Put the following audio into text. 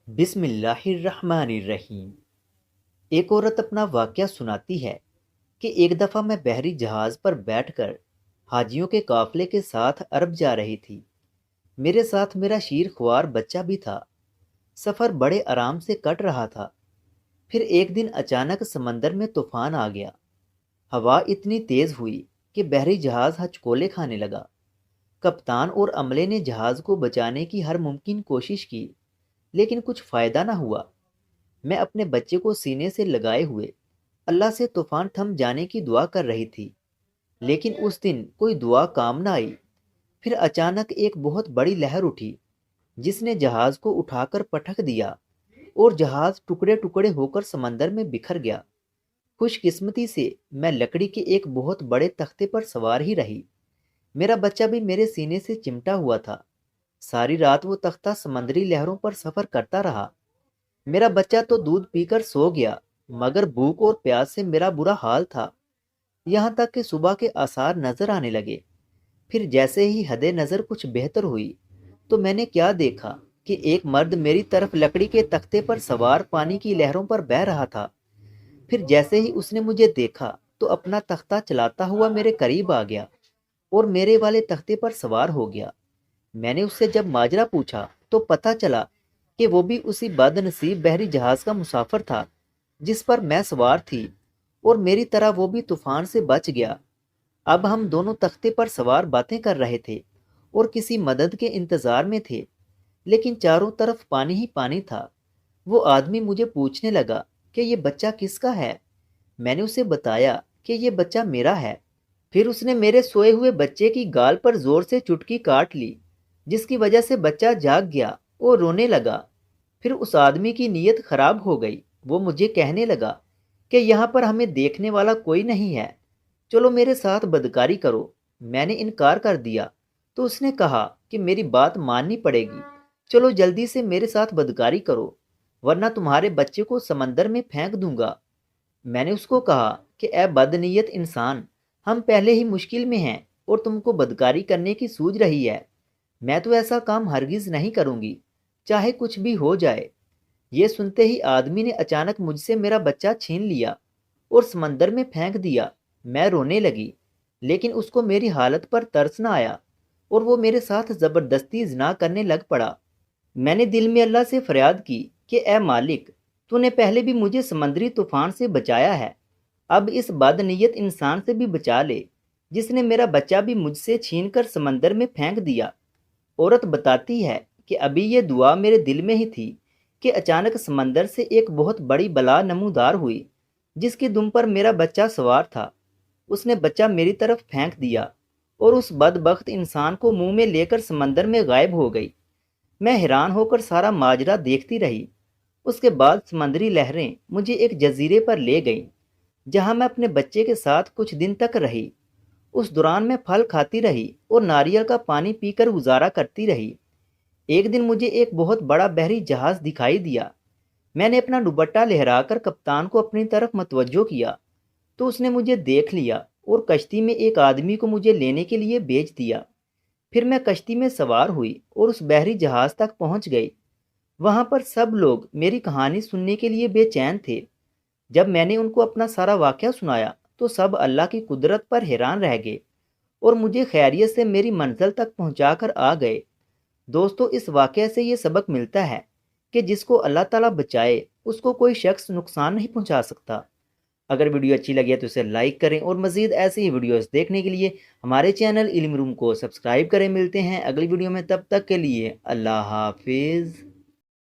بسم اللہ الرحمن الرحیم۔ ایک عورت اپنا واقعہ سناتی ہے کہ ایک دفعہ میں بحری جہاز پر بیٹھ کر حاجیوں کے قافلے کے ساتھ عرب جا رہی تھی۔ میرے ساتھ میرا شیر خوار بچہ بھی تھا۔ سفر بڑے آرام سے کٹ رہا تھا۔ پھر ایک دن اچانک سمندر میں طوفان آ گیا۔ ہوا اتنی تیز ہوئی کہ بحری جہاز ہچکولے کھانے لگا۔ کپتان اور عملے نے جہاز کو بچانے کی ہر ممکن کوشش کی، لیکن کچھ فائدہ نہ ہوا۔ میں اپنے بچے کو سینے سے لگائے ہوئے اللہ سے طوفان تھم جانے کی دعا کر رہی تھی، لیکن اس دن کوئی دعا کام نہ آئی۔ پھر اچانک ایک بہت بڑی لہر اٹھی جس نے جہاز کو اٹھا کر پٹک دیا اور جہاز ٹکڑے ٹکڑے ہو کر سمندر میں بکھر گیا۔ خوش قسمتی سے میں لکڑی کے ایک بہت بڑے تختے پر سوار ہی رہی۔ میرا بچہ بھی میرے سینے سے چمٹا ہوا تھا۔ ساری رات وہ تختہ سمندری لہروں پر سفر کرتا رہا۔ میرا بچہ تو دودھ پی کر سو گیا، مگر بھوک اور پیاس سے میرا برا حال تھا، یہاں تک کہ صبح کے آثار نظر آنے لگے۔ پھر جیسے ہی حد نظر کچھ بہتر ہوئی تو میں نے کیا دیکھا کہ ایک مرد میری طرف لکڑی کے تختے پر سوار پانی کی لہروں پر بہہ رہا تھا۔ پھر جیسے ہی اس نے مجھے دیکھا تو اپنا تختہ چلاتا ہوا میرے قریب آ گیا اور میرے والے تختے پر سوار ہو گیا۔ میں نے اس سے جب ماجرا پوچھا تو پتہ چلا کہ وہ بھی اسی بد نصیب بحری جہاز کا مسافر تھا جس پر میں سوار تھی، اور میری طرح وہ بھی طوفان سے بچ گیا۔ اب ہم دونوں تختے پر سوار باتیں کر رہے تھے اور کسی مدد کے انتظار میں تھے، لیکن چاروں طرف پانی ہی پانی تھا۔ وہ آدمی مجھے پوچھنے لگا کہ یہ بچہ کس کا ہے؟ میں نے اسے بتایا کہ یہ بچہ میرا ہے۔ پھر اس نے میرے سوئے ہوئے بچے کی گال پر زور سے چٹکی کاٹ لی، جس کی وجہ سے بچہ جاگ گیا اور رونے لگا۔ پھر اس آدمی کی نیت خراب ہو گئی۔ وہ مجھے کہنے لگا کہ یہاں پر ہمیں دیکھنے والا کوئی نہیں ہے، چلو میرے ساتھ بدکاری کرو۔ میں نے انکار کر دیا تو اس نے کہا کہ میری بات ماننی پڑے گی، چلو جلدی سے میرے ساتھ بدکاری کرو ورنہ تمہارے بچے کو سمندر میں پھینک دوں گا۔ میں نے اس کو کہا کہ اے بدنیت انسان، ہم پہلے ہی مشکل میں ہیں اور تم کو بدکاری کرنے کی سوچ رہی ہے۔ میں تو ایسا کام ہرگز نہیں کروں گی، چاہے کچھ بھی ہو جائے۔ یہ سنتے ہی آدمی نے اچانک مجھ سے میرا بچہ چھین لیا اور سمندر میں پھینک دیا۔ میں رونے لگی، لیکن اس کو میری حالت پر ترس نہ آیا اور وہ میرے ساتھ زبردستی زنا کرنے لگ پڑا۔ میں نے دل میں اللہ سے فریاد کی کہ اے مالک، تو نے پہلے بھی مجھے سمندری طوفان سے بچایا ہے، اب اس بدنیت انسان سے بھی بچا لے جس نے میرا بچہ بھی مجھ سے چھین کر سمندر میں پھینک دیا۔ عورت بتاتی ہے کہ ابھی یہ دعا میرے دل میں ہی تھی کہ اچانک سمندر سے ایک بہت بڑی بلا نمودار ہوئی جس کی دم پر میرا بچہ سوار تھا۔ اس نے بچہ میری طرف پھینک دیا اور اس بدبخت انسان کو منہ میں لے کر سمندر میں غائب ہو گئی۔ میں حیران ہو کر سارا ماجرا دیکھتی رہی۔ اس کے بعد سمندری لہریں مجھے ایک جزیرے پر لے گئیں جہاں میں اپنے بچے کے ساتھ کچھ دن تک رہی۔ اس دوران میں پھل کھاتی رہی اور ناریل کا پانی پی کر گزارا کرتی رہی۔ ایک دن مجھے ایک بہت بڑا بحری جہاز دکھائی دیا۔ میں نے اپنا دوپٹہ لہرا کر کپتان کو اپنی طرف متوجہ کیا تو اس نے مجھے دیکھ لیا اور کشتی میں ایک آدمی کو مجھے لینے کے لیے بھیج دیا۔ پھر میں کشتی میں سوار ہوئی اور اس بحری جہاز تک پہنچ گئی۔ وہاں پر سب لوگ میری کہانی سننے کے لیے بے چین تھے۔ جب میں نے ان کو اپنا سارا واقعہ سنایا تو سب اللہ کی قدرت پر حیران رہ گئے اور مجھے خیریت سے میری منزل تک پہنچا کر آ گئے۔ دوستو، اس واقعے سے یہ سبق ملتا ہے کہ جس کو اللہ تعالیٰ بچائے اس کو کوئی شخص نقصان نہیں پہنچا سکتا۔ اگر ویڈیو اچھی لگی تو اسے لائک کریں اور مزید ایسی ہی ویڈیوز دیکھنے کے لیے ہمارے چینل علم روم کو سبسکرائب کریں۔ ملتے ہیں اگلی ویڈیو میں، تب تک کے لیے اللہ حافظ۔